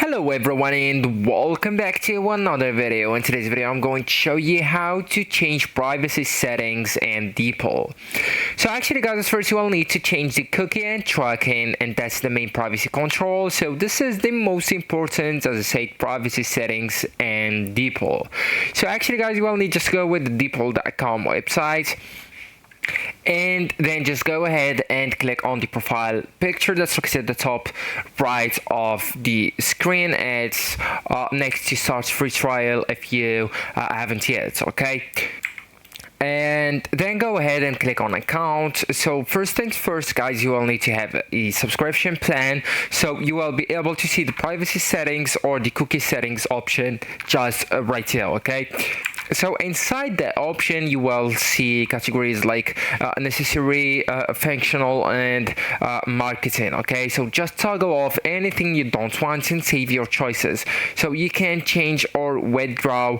Hello everyone and welcome back to another video. In today's video I'm going to show you how to change privacy settings and DeepL. So actually guys, first you will need to change the cookie and tracking, and that's the main privacy control. So this is the most important, as I said, privacy settings and DeepL. So actually guys, you will need just go with the DeepL.com website. And then just go ahead and click on the profile picture that's located at the top right of the screen. It's next to start free trial if you haven't yet, okay? And then go ahead and click on account. So first things first guys, you will need to have a subscription plan, so you will be able to see the privacy settings or the cookie settings option just right here, okay? So inside the option you will see categories like necessary, functional, and marketing, okay? So just toggle off anything you don't want and save your choices, so you can change or withdraw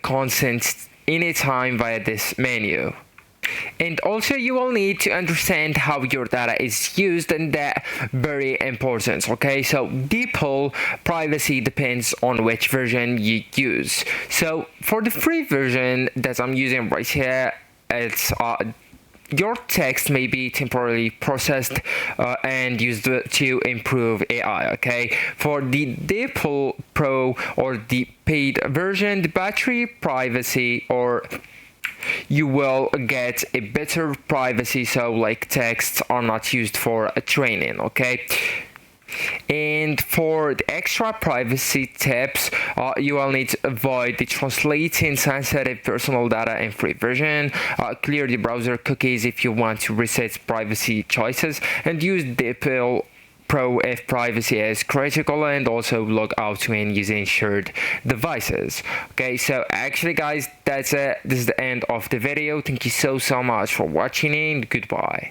consent anytime via this menu. And also you will need to understand how your data is used, and that very important, okay? So DeepL privacy depends on which version you use. So for the free version that I'm using right here, it's your text may be temporarily processed and used to improve AI, okay? For the DeepL Pro or the paid version, the battery privacy, or you will get a better privacy, so like texts are not used for training, okay? And for the extra privacy tips, you will need to avoid the translating sensitive personal data in free version, clear the browser cookies if you want to reset privacy choices, and use DeepL Pro if privacy is critical, and also log out when using shared devices. Okay, so actually guys, that's it. This is the end of the video. Thank you so much for watching, and goodbye.